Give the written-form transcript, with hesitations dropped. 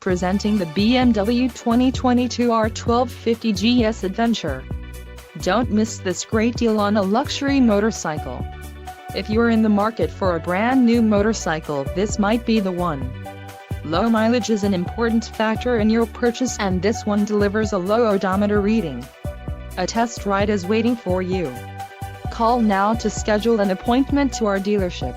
Presenting the BMW 2022 R1250 GS Adventure. Don't miss this great deal on a luxury motorcycle. If you're in the market for a brand new motorcycle, this might be the one. Low mileage is an important factor in your purchase, and this one delivers a low odometer reading. A test ride is waiting for you. Call now to schedule an appointment to our dealership.